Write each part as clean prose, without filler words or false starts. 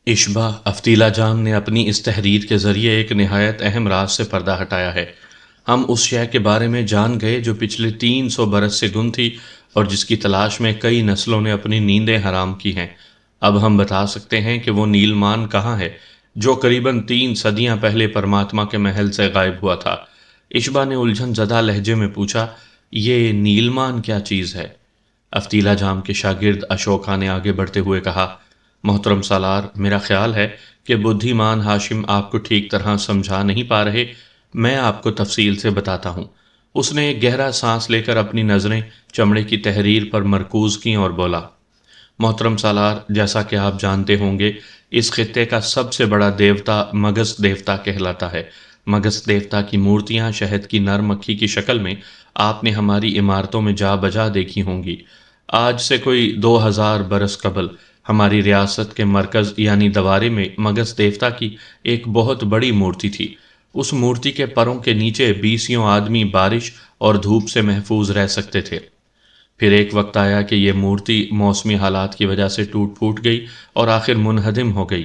اشبا افتیلا جام نے اپنی اس تحریر کے ذریعے ایک نہایت اہم راز سے پردہ ہٹایا ہے۔ ہم اس شے کے بارے میں جان گئے جو پچھلے 300 برس سے گم تھی اور جس کی تلاش میں کئی نسلوں نے اپنی نیندیں حرام کی ہیں۔ اب ہم بتا سکتے ہیں کہ وہ نیلمان کہاں ہے جو قریباً 3 صدیاں پہلے پرماتما کے محل سے غائب ہوا تھا۔ اشبا نے الجھن زدہ لہجے میں پوچھا، یہ نیلمان کیا چیز ہے؟ افتیلا جام کے شاگرد اشوکا نے آگے بڑھتے ہوئے کہا، محترم سالار، میرا خیال ہے کہ بدھی مان ہاشم آپ کو ٹھیک طرح سمجھا نہیں پا رہے۔ میں آپ کو تفصیل سے بتاتا ہوں۔ اس نے ایک گہرا سانس لے کر اپنی نظریں چمڑے کی تحریر پر مرکوز کیں اور بولا، محترم سالار، جیسا کہ آپ جانتے ہوں گے، اس خطے کا سب سے بڑا دیوتا مگس دیوتا کہلاتا ہے۔ مگس دیوتا کی مورتیاں شہد کی نر مکھی کی شکل میں آپ نے ہماری عمارتوں میں جا بجا دیکھی ہوں گی۔ آج سے کوئی 2000 برس قبل ہماری ریاست کے مرکز یعنی دوارے میں مگس دیوتا کی ایک بہت بڑی مورتی تھی۔ اس مورتی کے پروں کے نیچے 20 آدمی بارش اور دھوپ سے محفوظ رہ سکتے تھے۔ پھر ایک وقت آیا کہ یہ مورتی موسمی حالات کی وجہ سے ٹوٹ پھوٹ گئی اور آخر منہدم ہو گئی۔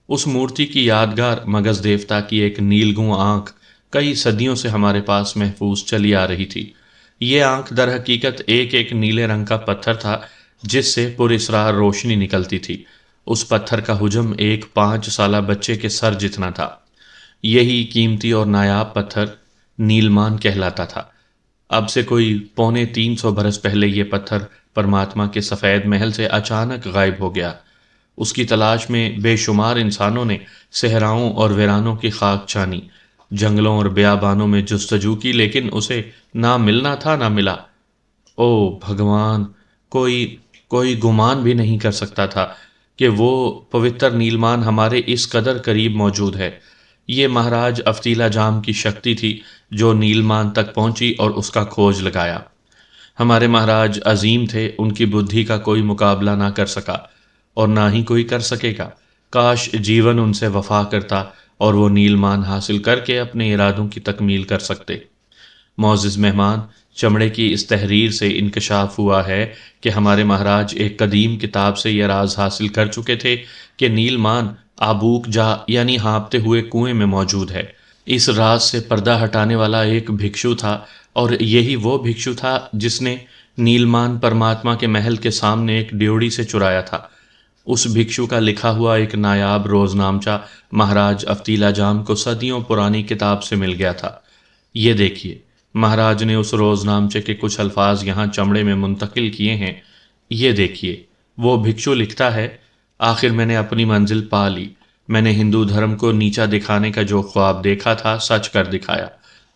اس مورتی کی یادگار مگس دیوتا کی ایک نیلگوں آنکھ کئی صدیوں سے ہمارے پاس محفوظ چلی آ رہی تھی۔ یہ آنکھ در حقیقت ایک ایک نیلے رنگ کا پتھر تھا جس سے پر اسرار روشنی نکلتی تھی۔ اس پتھر کا حجم ایک 5 سالہ بچے کے سر جتنا تھا۔ یہی قیمتی اور نایاب پتھر نیلمان کہلاتا تھا۔ اب سے کوئی 350 برس پہلے یہ پتھر پرماتما کے سفید محل سے اچانک غائب ہو گیا۔ اس کی تلاش میں بے شمار انسانوں نے صحراؤں اور ویرانوں کی خاک چھانی، جنگلوں اور بیابانوں میں جستجو کی، لیکن اسے نہ ملنا تھا نہ ملا۔ او بھگوان! کوئی گمان بھی نہیں کر سکتا تھا کہ وہ پوتر نیلمان ہمارے اس قدر قریب موجود ہے۔ یہ مہاراج افتیلا جام کی شکتی تھی جو نیلمان تک پہنچی اور اس کا کھوج لگایا۔ ہمارے مہاراج عظیم تھے، ان کی بدھی کا کوئی مقابلہ نہ کر سکا اور نہ ہی کوئی کر سکے گا۔ کاش جیون ان سے وفا کرتا اور وہ نیلمان حاصل کر کے اپنے ارادوں کی تکمیل کر سکتے۔ معزز مہمان، چمڑے کی اس تحریر سے انکشاف ہوا ہے کہ ہمارے مہاراج ایک قدیم کتاب سے یہ راز حاصل کر چکے تھے کہ نیلمان آبوک جا یعنی ہانپتے ہوئے کنویں میں موجود ہے۔ اس راز سے پردہ ہٹانے والا ایک بھکشو تھا اور یہی وہ بھکشو تھا جس نے نیلمان پرماتما کے محل کے سامنے ایک ڈیوڑی سے چرایا تھا۔ اس بھکشو کا لکھا ہوا ایک نایاب روزنامچہ مہاراج افتیلا جام کو صدیوں پرانی کتاب سے مل گیا تھا۔ یہ دیکھیے، مہاراج نے اس روزنامچے کے کچھ الفاظ یہاں چمڑے میں منتقل کیے ہیں۔ یہ دیکھیے، وہ بھکشو لکھتا ہے، آخر میں نے اپنی منزل پا لی۔ میں نے ہندو دھرم کو نیچا دکھانے کا جو خواب دیکھا تھا سچ کر دکھایا۔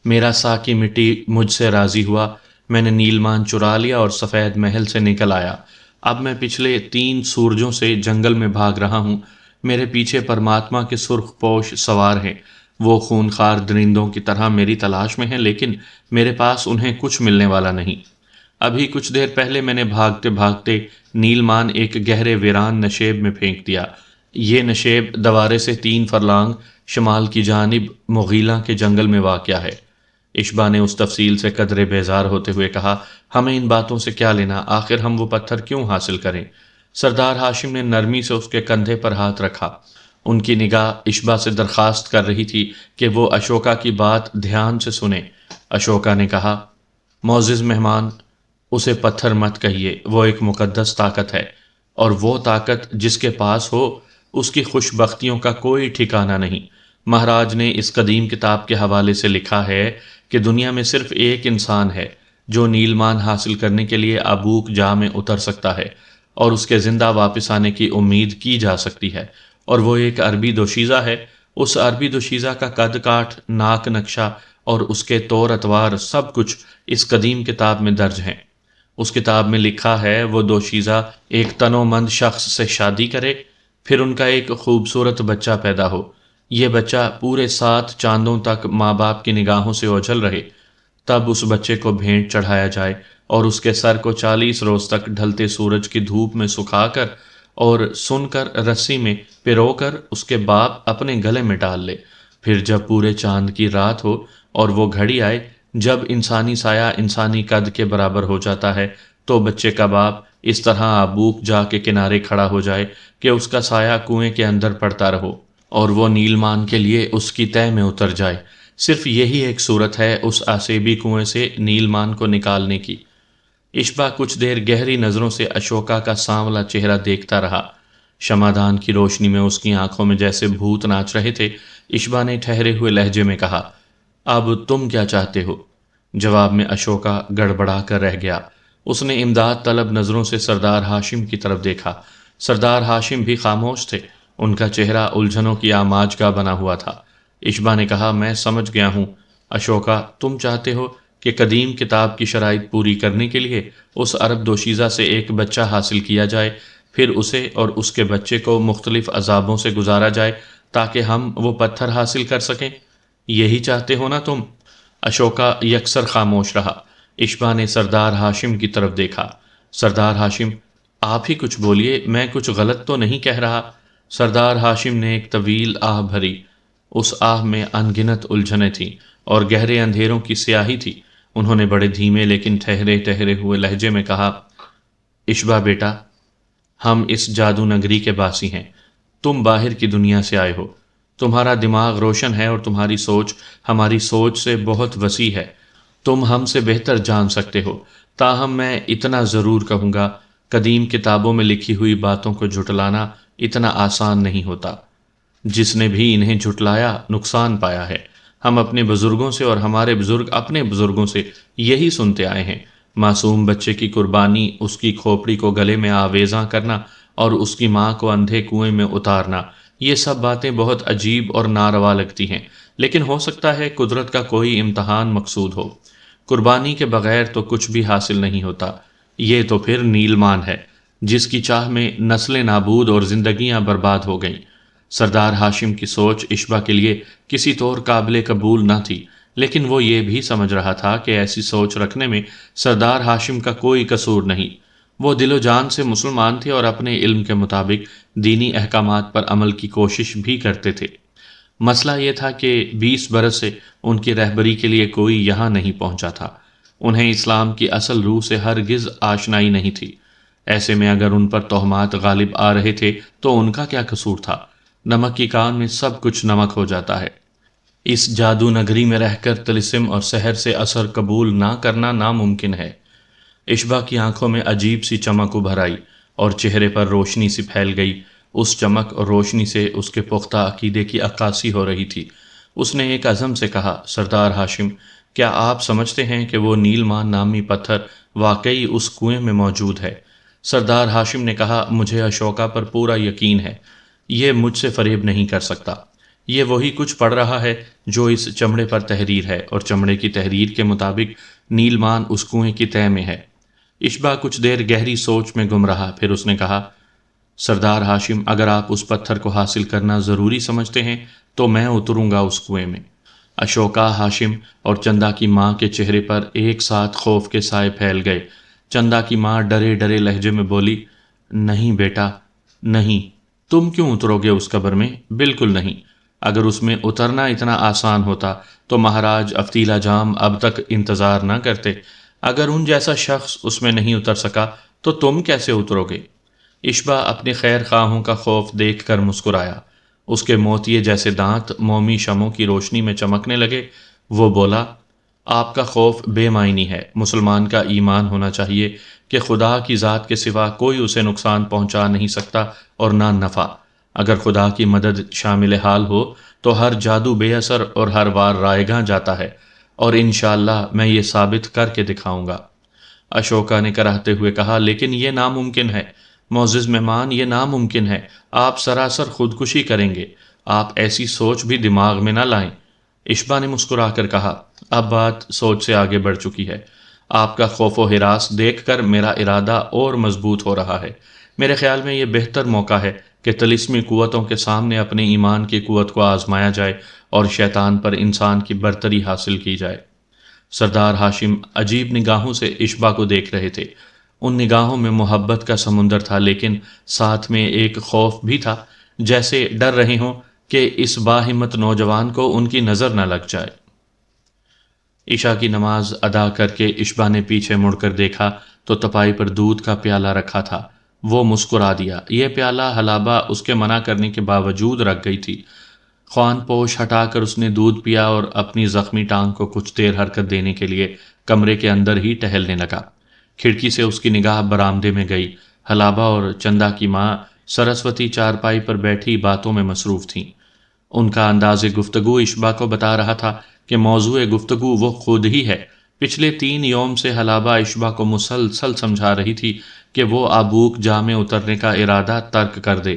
میرا ساکی مٹی مجھ سے راضی ہوا۔ میں نے نیلمان چرا لیا اور سفید محل سے نکل آیا۔ اب میں پچھلے 3 سورجوں سے جنگل میں بھاگ رہا ہوں۔ میرے پیچھے پرماتما کے سرخ پوش سوار ہیں۔ وہ خونخوار درندوں کی طرح میری تلاش میں ہیں، لیکن میرے پاس انہیں کچھ ملنے والا نہیں۔ ابھی کچھ دیر پہلے میں نے بھاگتے بھاگتے نیلمان ایک گہرے ویران نشیب میں پھینک دیا۔ یہ نشیب دوارے سے 3 فرلانگ شمال کی جانب مغیلاں کے جنگل میں واقع ہے۔ اشبا نے اس تفصیل سے قدرے بیزار ہوتے ہوئے کہا، ہمیں ان باتوں سے کیا لینا؟ آخر ہم وہ پتھر کیوں حاصل کریں؟ سردار ہاشم نے نرمی سے اس کے کندھے پر ہاتھ رکھا۔ ان کی نگاہ اشبا سے درخواست کر رہی تھی کہ وہ اشوکا کی بات دھیان سے سنے۔ اشوکا نے کہا، معزز مہمان، اسے پتھر مت کہیے، وہ ایک مقدس طاقت ہے، اور وہ طاقت جس کے پاس ہو اس کی خوش بختیوں کا کوئی ٹھکانہ نہیں۔ مہاراج نے اس قدیم کتاب کے حوالے سے لکھا ہے کہ دنیا میں صرف ایک انسان ہے جو نیلمان حاصل کرنے کے لیے ابوک جا میں اتر سکتا ہے اور اس کے زندہ واپس آنے کی امید کی جا سکتی ہے، اور وہ ایک عربی دوشیزہ ہے۔ اس عربی دوشیزہ کا قد کاٹ، ناک نقشہ اور اس کے طور اتوار سب کچھ اس قدیم کتاب میں درج ہیں۔ اس کتاب میں لکھا ہے وہ دوشیزہ ایک تنومند شخص سے شادی کرے، پھر ان کا ایک خوبصورت بچہ پیدا ہو۔ یہ بچہ پورے 7 چاندوں تک ماں باپ کی نگاہوں سے اوجھل رہے، تب اس بچے کو بھینٹ چڑھایا جائے اور اس کے سر کو 40 روز تک ڈھلتے سورج کی دھوپ میں سکھا کر اور سن کر رسی میں پرو کر اس کے باپ اپنے گلے میں ڈال لے۔ پھر جب پورے چاند کی رات ہو اور وہ گھڑی آئے جب انسانی سایہ انسانی قد کے برابر ہو جاتا ہے، تو بچے کا باپ اس طرح آبوک جا کے کنارے کھڑا ہو جائے کہ اس کا سایہ کنویں کے اندر پڑتا رہو اور وہ نیلمان کے لیے اس کی تہہ میں اتر جائے۔ صرف یہی ایک صورت ہے اس آسیبی کنویں سے نیلمان کو نکالنے کی۔ اشبا کچھ دیر گہری نظروں سے اشوکا کا سانولا چہرہ دیکھتا رہا۔ شمعدان کی روشنی میں اس کی آنکھوں میں جیسے بھوت ناچ رہے تھے۔ اشبا نے ٹھہرے ہوئے لہجے میں کہا، اب تم کیا چاہتے ہو؟ جواب میں اشوکا گڑبڑا کر رہ گیا۔ اس نے امداد طلب نظروں سے سردار ہاشم کی طرف دیکھا۔ سردار ہاشم بھی خاموش تھے، ان کا چہرہ الجھنوں کی آماج کا بنا ہوا تھا۔ اشبا نے کہا، میں سمجھ گیا ہوں اشوکا، تم چاہتے ہو کہ قدیم کتاب کی شرائط پوری کرنے کے لیے اس عرب دوشیزہ سے ایک بچہ حاصل کیا جائے، پھر اسے اور اس کے بچے کو مختلف عذابوں سے گزارا جائے تاکہ ہم وہ پتھر حاصل کر سکیں۔ یہی چاہتے ہو نا تم؟ اشوکا یکسر خاموش رہا۔ اشبا نے سردار ہاشم کی طرف دیکھا۔ سردار ہاشم، آپ ہی کچھ بولیے، میں کچھ غلط تو نہیں کہہ رہا؟ سردار ہاشم نے ایک طویل آہ بھری۔ اس آہ میں انگنت الجھنیں تھیں اور گہرے اندھیروں کی سیاہی تھی۔ انہوں نے بڑے دھیمے لیکن ٹھہرے ٹھہرے ہوئے لہجے میں کہا، اشبا بیٹا، ہم اس جادو نگری کے باسی ہیں، تم باہر کی دنیا سے آئے ہو، تمہارا دماغ روشن ہے اور تمہاری سوچ ہماری سوچ سے بہت وسیع ہے، تم ہم سے بہتر جان سکتے ہو۔ تاہم میں اتنا ضرور کہوں گا، قدیم کتابوں میں لکھی ہوئی باتوں کو جھٹلانا اتنا آسان نہیں ہوتا۔ جس نے بھی انہیں جھٹلایا نقصان پایا ہے۔ ہم اپنے بزرگوں سے اور ہمارے بزرگ اپنے بزرگوں سے یہی سنتے آئے ہیں، معصوم بچے کی قربانی، اس کی کھوپڑی کو گلے میں آویزاں کرنا اور اس کی ماں کو اندھے کنویں میں اتارنا، یہ سب باتیں بہت عجیب اور ناروا لگتی ہیں، لیکن ہو سکتا ہے قدرت کا کوئی امتحان مقصود ہو۔ قربانی کے بغیر تو کچھ بھی حاصل نہیں ہوتا۔ یہ تو پھر نیلمان ہے، جس کی چاہ میں نسلیں نابود اور زندگیاں برباد ہو گئیں۔ سردار ہاشم کی سوچ اشبا کے لیے کسی طور قابل قبول نہ تھی، لیکن وہ یہ بھی سمجھ رہا تھا کہ ایسی سوچ رکھنے میں سردار ہاشم کا کوئی قصور نہیں۔ وہ دل و جان سے مسلمان تھے اور اپنے علم کے مطابق دینی احکامات پر عمل کی کوشش بھی کرتے تھے۔ مسئلہ یہ تھا کہ 20 برس سے ان کی رہبری کے لیے کوئی یہاں نہیں پہنچا تھا۔ انہیں اسلام کی اصل روح سے ہرگز آشنائی نہیں تھی۔ ایسے میں اگر ان پر تہمات غالب آ رہے تھے تو ان کا کیا قصور تھا؟ نمک کی کان میں سب کچھ نمک ہو جاتا ہے۔ اس جادو نگری میں رہ کر طلسم اور سحر سے اثر قبول نہ کرنا ناممکن ہے۔ اشبا کی آنکھوں میں عجیب سی چمک ابھر آئی اور چہرے پر روشنی سی پھیل گئی۔ اس چمک اور روشنی سے اس کے پختہ عقیدے کی عکاسی ہو رہی تھی۔ اس نے ایک عزم سے کہا، سردار ہاشم، کیا آپ سمجھتے ہیں کہ وہ نیلمان نامی پتھر واقعی اس کنویں میں موجود ہے؟ سردار ہاشم نے کہا، مجھے اشوکا پر پورا یقین ہے، یہ مجھ سے فریب نہیں کر سکتا۔ یہ وہی کچھ پڑھ رہا ہے جو اس چمڑے پر تحریر ہے، اور چمڑے کی تحریر کے مطابق نیلمان اس کنویں کی تہہ میں ہے۔ اشبا کچھ دیر گہری سوچ میں گم رہا، پھر اس نے کہا، سردار ہاشم، اگر آپ اس پتھر کو حاصل کرنا ضروری سمجھتے ہیں تو میں اتروں گا اس کنویں میں۔ اشوکا، ہاشم اور چندا کی ماں کے چہرے پر ایک ساتھ خوف کے سائے پھیل گئے۔ چندا کی ماں ڈرے ڈرے لہجے میں بولی، نہیں بیٹا، نہیں، تم کیوں اترو گے اس قبر میں؟ بالکل نہیں۔ اگر اس میں اترنا اتنا آسان ہوتا تو مہاراج افتیلا جام اب تک انتظار نہ کرتے۔ اگر ان جیسا شخص اس میں نہیں اتر سکا تو تم کیسے اترو گے؟ اشبا اپنے خیر خواہوں کا خوف دیکھ کر مسکرایا۔ اس کے موتیے جیسے دانت مومی شموں کی روشنی میں چمکنے لگے۔ وہ بولا، آپ کا خوف بے معنی ہے۔ مسلمان کا ایمان ہونا چاہیے کہ خدا کی ذات کے سوا کوئی اسے نقصان پہنچا نہیں سکتا اور نہ نفع۔ اگر خدا کی مدد شامل حال ہو تو ہر جادو بے اثر اور ہر وار رائیگاں جاتا ہے، اور انشاءاللہ میں یہ ثابت کر کے دکھاؤں گا۔ اشوکا نے کراہتے ہوئے کہا، لیکن یہ ناممکن ہے معزز مہمان، یہ ناممکن ہے، آپ سراسر خودکشی کریں گے، آپ ایسی سوچ بھی دماغ میں نہ لائیں۔ اشبا نے مسکرا کر کہا، اب بات سوچ سے آگے بڑھ چکی ہے۔ آپ کا خوف و ہراس دیکھ کر میرا ارادہ اور مضبوط ہو رہا ہے۔ میرے خیال میں یہ بہتر موقع ہے کہ طلسمی قوتوں کے سامنے اپنے ایمان کی قوت کو آزمایا جائے اور شیطان پر انسان کی برتری حاصل کی جائے۔ سردار ہاشم عجیب نگاہوں سے اشبا کو دیکھ رہے تھے۔ ان نگاہوں میں محبت کا سمندر تھا، لیکن ساتھ میں ایک خوف بھی تھا، جیسے ڈر رہے ہوں کہ اس باہمت نوجوان کو ان کی نظر نہ لگ جائے۔ عشاء کی نماز ادا کر کے اشبا نے پیچھے مڑ کر دیکھا تو تپائی پر دودھ کا پیالہ رکھا تھا۔ وہ مسکرا دیا۔ یہ پیالہ حلابہ اس کے منع کرنے کے باوجود رکھ گئی تھی۔ خوان پوش ہٹا کر اس نے دودھ پیا اور اپنی زخمی ٹانگ کو کچھ دیر حرکت دینے کے لیے کمرے کے اندر ہی ٹہلنے لگا۔ کھڑکی سے اس کی نگاہ برآمدے میں گئی۔ حلابہ اور چندا کی ماں سرسوتی چارپائی پر بیٹھی باتوں میں مصروف تھیں۔ ان کا انداز گفتگو اشبا کو بتا رہا تھا کہ موضوع گفتگو وہ خود ہی ہے۔ پچھلے 3 یوم سے حلابہ اشبا کو مسلسل سمجھا رہی تھی کہ وہ آبوک جا میں اترنے کا ارادہ ترک کر دے۔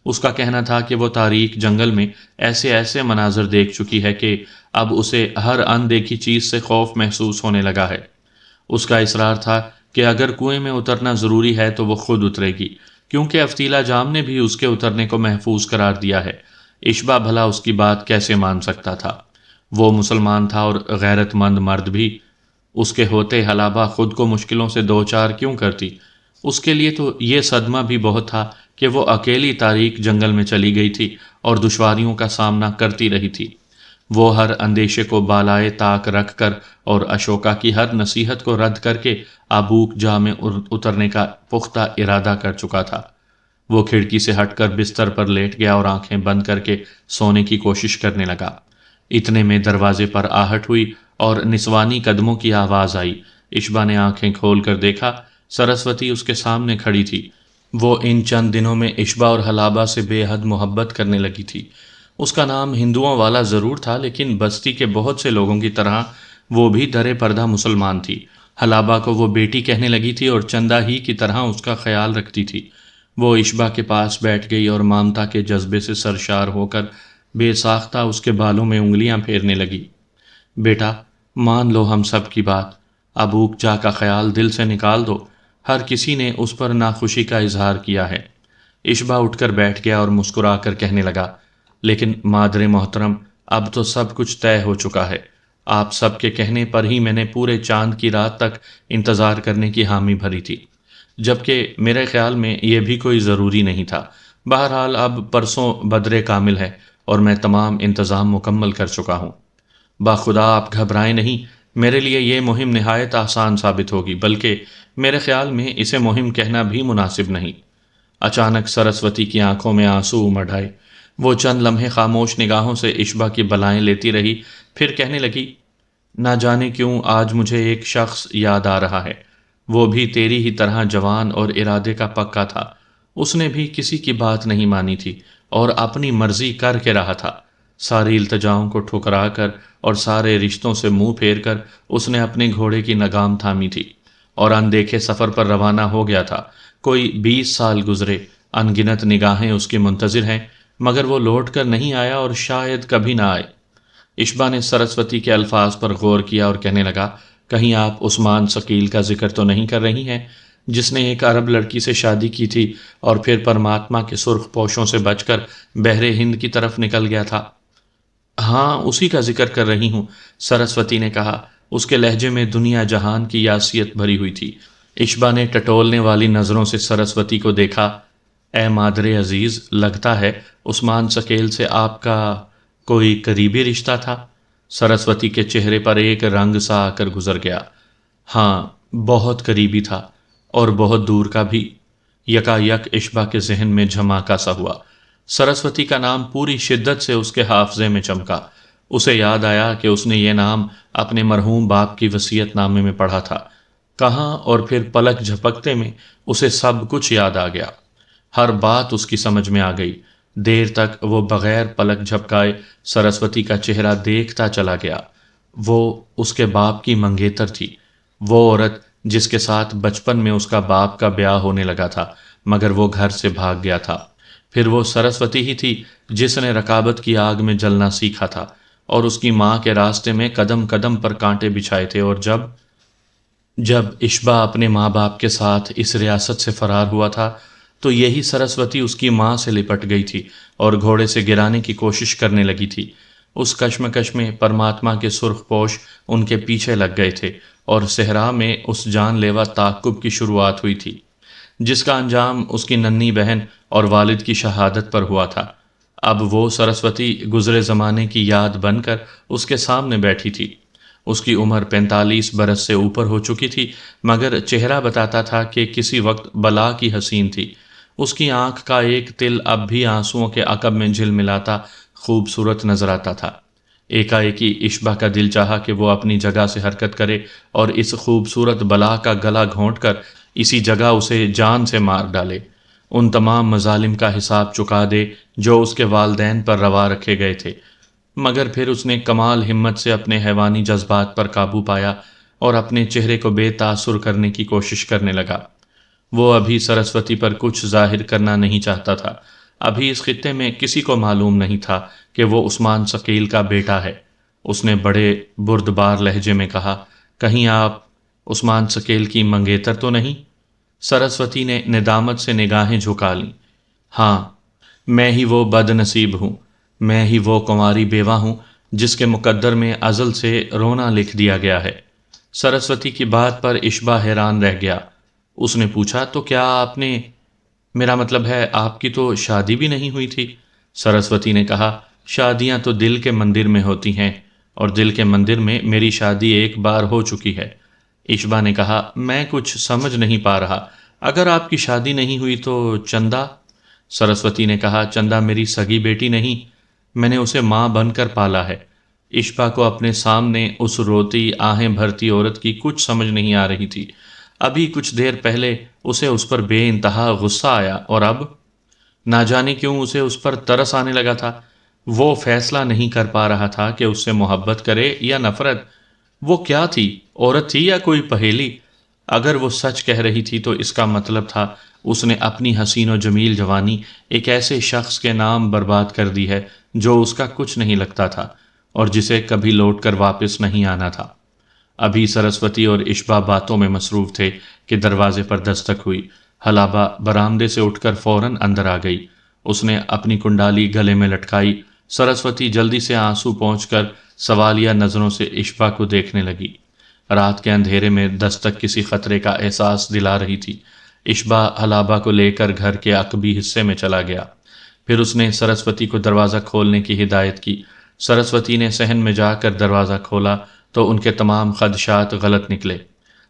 اس کا کہنا تھا کہ وہ تاریک جنگل میں ایسے مناظر دیکھ چکی ہے کہ اب اسے ہر اندیکھی چیز سے خوف محسوس ہونے لگا ہے۔ اس کا اصرار تھا کہ اگر کنویں میں اترنا ضروری ہے تو وہ خود اترے گی، کیونکہ افتیلا جام نے بھی اس کے اترنے کو محفوظ قرار دیا ہے۔ اشبا بھلا اس کی بات کیسے مان سکتا تھا؟ وہ مسلمان تھا اور غیرت مند مرد بھی۔ اس کے ہوتے حلابہ خود کو مشکلوں سے دوچار کیوں کرتی؟ اس کے لیے تو یہ صدمہ بھی بہت تھا کہ وہ اکیلی تاریک جنگل میں چلی گئی تھی اور دشواریوں کا سامنا کرتی رہی تھی۔ وہ ہر اندیشے کو بالائے طاق رکھ کر اور اشوکا کی ہر نصیحت کو رد کر کے آبوک جا میں اترنے کا پختہ ارادہ کر چکا تھا۔ وہ کھڑکی سے ہٹ کر بستر پر لیٹ گیا اور آنکھیں بند کر کے سونے کی کوشش کرنے لگا۔ اتنے میں دروازے پر آہٹ ہوئی اور نسوانی قدموں کی آواز آئی۔ اشبا نے آنکھیں کھول کر دیکھا، سرسوتی اس کے سامنے کھڑی تھی۔ وہ ان چند دنوں میں اشبا اور حلابہ سے بے حد محبت کرنے لگی تھی۔ اس کا نام ہندوؤں والا ضرور تھا، لیکن بستی کے بہت سے لوگوں کی طرح وہ بھی درِ پردہ مسلمان تھی۔ حلابہ کو وہ بیٹی کہنے لگی تھی اور چندا ہی کی طرح اس کا خیال رکھتی تھی۔ وہ اشبا کے پاس بیٹھ گئی اور مامتا کے جذبے سے سرشار ہو کر بے ساختہ اس کے بالوں میں انگلیاں پھیرنے لگی۔ بیٹا، مان لو ہم سب کی بات، ابوک جا کا خیال دل سے نکال دو۔ ہر کسی نے اس پر ناخوشی کا اظہار کیا ہے۔ اشبا اٹھ کر بیٹھ گیا اور مسکرا کر کہنے لگا، لیکن مادر محترم، اب تو سب کچھ طے ہو چکا ہے۔ آپ سب کے کہنے پر ہی میں نے پورے چاند کی رات تک انتظار کرنے کی حامی بھری تھی، جبکہ میرے خیال میں یہ بھی کوئی ضروری نہیں تھا۔ بہرحال اب پرسوں بدر کامل ہے اور میں تمام انتظام مکمل کر چکا ہوں۔ باخدا آپ گھبرائیں نہیں، میرے لیے یہ مہم نہایت آسان ثابت ہوگی، بلکہ میرے خیال میں اسے مہم کہنا بھی مناسب نہیں۔ اچانک سرسوتی کی آنکھوں میں آنسو امڑ آئے۔ وہ چند لمحے خاموش نگاہوں سے اشبا کی بلائیں لیتی رہی، پھر کہنے لگی، نہ جانے کیوں آج مجھے ایک شخص یاد آ رہا ہے۔ وہ بھی تیری ہی طرح جوان اور ارادے کا پکا تھا۔ اس نے بھی کسی کی بات نہیں مانی تھی اور اپنی مرضی کر کے رہا تھا۔ ساری التجاؤں کو ٹھکرا کر اور سارے رشتوں سے منہ پھیر کر اس نے اپنے گھوڑے کی لگام تھامی تھی اور اندیکھے سفر پر روانہ ہو گیا تھا۔ کوئی 20 سال گزرے، ان گنت نگاہیں اس کی منتظر ہیں، مگر وہ لوٹ کر نہیں آیا اور شاید کبھی نہ آئے۔ اشبا نے سرسوتی کے الفاظ پر غور کیا اور کہنے لگا، کہیں آپ عثمان ثقیل کا ذکر تو نہیں کر رہی ہیں، جس نے ایک عرب لڑکی سے شادی کی تھی اور پھر پرماتما کے سرخ پوشوں سے بچ کر بحر ہند کی طرف نکل گیا تھا؟ ہاں، اسی کا ذکر کر رہی ہوں، سرسوتی نے کہا۔ اس کے لہجے میں دنیا جہان کی یاسیت بھری ہوئی تھی۔ اشبا نے ٹٹولنے والی نظروں سے سرسوتی کو دیکھا۔ اے مادر عزیز، لگتا ہے عثمان ثقیل سے آپ کا کوئی قریبی رشتہ تھا؟ سرسوتی کے چہرے پر ایک رنگ سا آ کر گزر گیا۔ ہاں، بہت قریبی تھا اور بہت دور کا بھی۔ یکا یک اشبا کے ذہن میں جھماکا سا ہوا۔ سرسوتی کا نام پوری شدت سے اس کے حافظے میں چمکا۔ اسے یاد آیا کہ اس نے یہ نام اپنے مرحوم باپ کی وصیت نامے میں پڑھا تھا۔ کہاں اور پھر پلک جھپکتے میں اسے سب کچھ یاد آ گیا۔ ہر بات اس کی سمجھ میں آ گئی۔ دیر تک وہ بغیر پلک جھپکائے سرسوتی کا چہرہ دیکھتا چلا گیا۔ وہ اس کے باپ کی منگیتر تھی، وہ عورت جس کے ساتھ بچپن میں اس کا باپ کا بیاہ ہونے لگا تھا، مگر وہ گھر سے بھاگ گیا تھا۔ پھر وہ سرسوتی ہی تھی جس نے رکابت کی آگ میں جلنا سیکھا تھا اور اس کی ماں کے راستے میں قدم قدم پر کانٹے بچھائے تھے، اور جب اشبا اپنے ماں باپ کے ساتھ اس ریاست سے فرار ہوا تھا تو یہی سرسوتی اس کی ماں سے لپٹ گئی تھی اور گھوڑے سے گرانے کی کوشش کرنے لگی تھی۔ اس کشمکش میں پرماتما کے سرخ پوش ان کے پیچھے لگ گئے تھے اور صحرا میں اس جان لیوا تعاقب کی شروعات ہوئی تھی جس کا انجام اس کی ننھی بہن اور والد کی شہادت پر ہوا تھا۔ اب وہ سرسوتی گزرے زمانے کی یاد بن کر اس کے سامنے بیٹھی تھی۔ اس کی عمر 45 برس سے اوپر ہو چکی تھی، مگر چہرہ بتاتا تھا کہ کسی وقت بلا کی حسین تھی۔ اس کی آنکھ کا ایک تل اب بھی آنسوؤں کے عقب میں جھل ملاتا خوبصورت نظر آتا تھا۔ ایکا-ایکی اشبا کا دل چاہا کہ وہ اپنی جگہ سے حرکت کرے اور اس خوبصورت بلا کا گلا گھونٹ کر اسی جگہ اسے جان سے مار ڈالے، ان تمام مظالم کا حساب چکا دے جو اس کے والدین پر روا رکھے گئے تھے۔ مگر پھر اس نے کمال ہمت سے اپنے حیوانی جذبات پر قابو پایا اور اپنے چہرے کو بے تاثر کرنے کی کوشش کرنے لگا۔ وہ ابھی سرسوتی پر کچھ ظاہر کرنا نہیں چاہتا تھا۔ ابھی اس خطے میں کسی کو معلوم نہیں تھا کہ وہ عثمان ثقیل کا بیٹا ہے۔ اس نے بڑے بردبار لہجے میں کہا، کہیں آپ عثمان ثقیل کی منگیتر تو نہیں؟ سرسوتی نے ندامت سے نگاہیں جھکا لیں۔ ہاں، میں ہی وہ بد نصیب ہوں، میں ہی وہ کنواری بیوہ ہوں جس کے مقدر میں ازل سے رونا لکھ دیا گیا ہے۔ سرسوتی کی بات پر اشبا حیران رہ گیا۔ اس نے پوچھا، تو کیا آپ نے، میرا مطلب ہے آپ کی تو شادی بھی نہیں ہوئی تھی؟ سرسوتی نے کہا، شادیاں تو دل کے مندر میں ہوتی ہیں، اور دل کے مندر میں میری شادی ایک بار ہو چکی ہے۔ اشبا نے کہا، میں کچھ سمجھ نہیں پا رہا، اگر آپ کی شادی نہیں ہوئی تو چندہ؟ سرسوتی نے کہا، چندہ میری سگی بیٹی نہیں، میں نے اسے ماں بن کر پالا ہے۔ اشبا کو اپنے سامنے اس روتی آہیں بھرتی عورت کی کچھ سمجھ نہیں آ رہی تھی۔ ابھی کچھ دیر پہلے اسے اس پر بے انتہا غصہ آیا، اور اب نہ جانے کیوں اسے اس پر ترس آنے لگا تھا۔ وہ فیصلہ نہیں کر پا رہا تھا کہ اس سے محبت کرے یا نفرت۔ وہ کیا تھی، عورت تھی یا کوئی پہیلی؟ اگر وہ سچ کہہ رہی تھی تو اس کا مطلب تھا اس نے اپنی حسین و جمیل جوانی ایک ایسے شخص کے نام برباد کر دی ہے جو اس کا کچھ نہیں لگتا تھا اور جسے کبھی لوٹ کر واپس نہیں آنا تھا۔ ابھی سرسوتی اور اشبا باتوں میں مصروف تھے کہ دروازے پر دستک ہوئی۔ حلابہ برآمدے سے اٹھ کر فوراً اندر آ گئی۔ اس نے اپنی کنڈالی گلے میں لٹکائی۔ سرسوتی جلدی سے آنسو پہنچ کر سوالیہ نظروں سے اشبا کو دیکھنے لگی۔ رات کے اندھیرے میں دستک کسی خطرے کا احساس دلا رہی تھی۔ اشبا حلابہ کو لے کر گھر کے عقبی حصے میں چلا گیا۔ پھر اس نے سرسوتی کو دروازہ کھولنے کی ہدایت کی۔ سرسوتی نے صحن میں جا کر دروازہ کھولا تو ان کے تمام خدشات غلط نکلے۔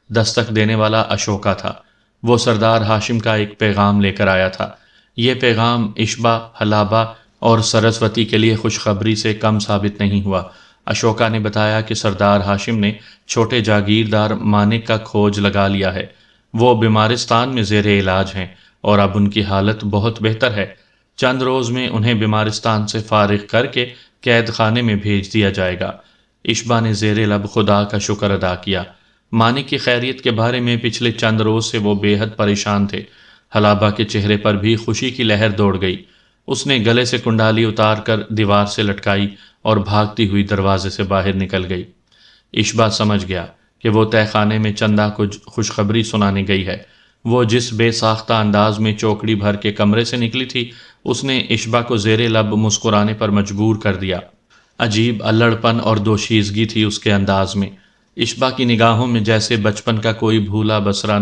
دستک دینے والا اشوکا تھا۔ وہ سردار ہاشم کا ایک پیغام لے کر آیا تھا۔ یہ پیغام اشبا، حلابہ اور سرسوتی کے لیے خوشخبری سے کم ثابت نہیں ہوا۔ اشوکا نے بتایا کہ سردار ہاشم نے چھوٹے جاگیردار مانک کا کھوج لگا لیا ہے۔ وہ بیمارستان میں زیر علاج ہیں اور اب ان کی حالت بہت بہتر ہے۔ چند روز میں انہیں بیمارستان سے فارغ کر کے قید خانے میں بھیج دیا جائے گا۔ اشبا نے زیر لب خدا کا شکر ادا کیا۔ مانک کی خیریت کے بارے میں پچھلے چند روز سے وہ بے حد پریشان تھے۔ حلابہ کے چہرے پر بھی خوشی کی لہر دوڑ گئی۔ اس نے گلے سے کنڈالی اتار کر دیوار سے لٹکائی اور بھاگتی ہوئی دروازے سے باہر نکل گئی۔ اشبا سمجھ گیا کہ وہ تہہ خانے میں چندہ کو خوشخبری سنانے گئی ہے۔ وہ جس بے ساختہ انداز میں چوکڑی بھر کے کمرے سے نکلی تھی، اس نے اشبا کو زیر لب مسکرانے پر مجبور کر دیا۔ عجیب الڑپن اور دوشیزگی تھی اس کے انداز میں۔ اشبا کی نگاہوں میں جیسے بچپن کا کوئی بھولا بسرا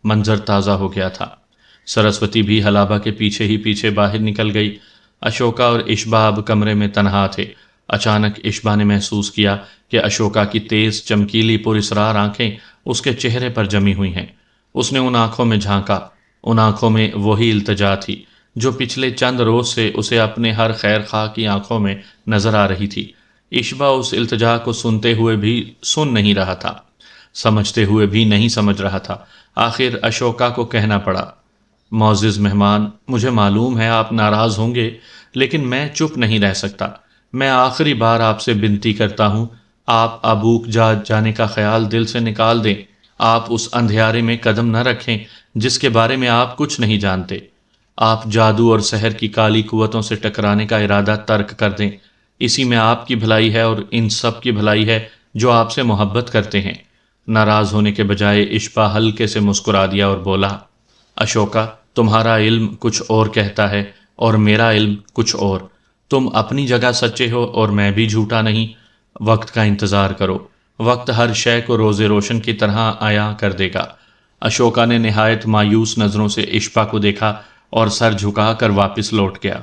منظر تازہ ہو گیا تھا۔ سرسوتی بھی حلابہ کے پیچھے ہی پیچھے باہر نکل گئی۔ اشوکا اور اشبا اب کمرے میں تنہا تھے۔ اچانک اشبا نے محسوس کیا کہ اشوکا کی تیز چمکیلی پراسرار آنکھیں اس کے چہرے پر جمی ہوئی ہیں۔ اس نے ان آنکھوں میں جھانکا۔ ان آنکھوں میں وہی التجا تھی جو پچھلے چند روز سے اسے اپنے ہر خیر خواہ کی آنکھوں میں نظر آ رہی تھی۔ اشبا اس التجا کو سنتے ہوئے بھی سن نہیں رہا تھا، سمجھتے ہوئے بھی نہیں سمجھ رہا تھا۔ آخر اشوکا کو کہنا پڑا، معزز مہمان، مجھے معلوم ہے آپ ناراض ہوں گے، لیکن میں چپ نہیں رہ سکتا۔ میں آخری بار آپ سے بنتی کرتا ہوں، آپ ابوک جانے کا خیال دل سے نکال دیں۔ آپ اس اندھیارے میں قدم نہ رکھیں جس کے بارے میں آپ کچھ نہیں جانتے۔ آپ جادو اور سحر کی کالی قوتوں سے ٹکرانے کا ارادہ ترک کر دیں۔ اسی میں آپ کی بھلائی ہے اور ان سب کی بھلائی ہے جو آپ سے محبت کرتے ہیں۔ ناراض ہونے کے بجائے اشبا ہلکے سے مسکرا دیا اور بولا، اشوکا، تمہارا علم کچھ اور کہتا ہے اور میرا علم کچھ اور۔ تم اپنی جگہ سچے ہو اور میں بھی جھوٹا نہیں۔ وقت کا انتظار کرو، وقت ہر شے کو روز روشن کی طرح عیاں کر دے گا۔ اشوکا نے نہایت مایوس نظروں سے اشبا کو دیکھا اور سر جھکا کر واپس لوٹ گیا۔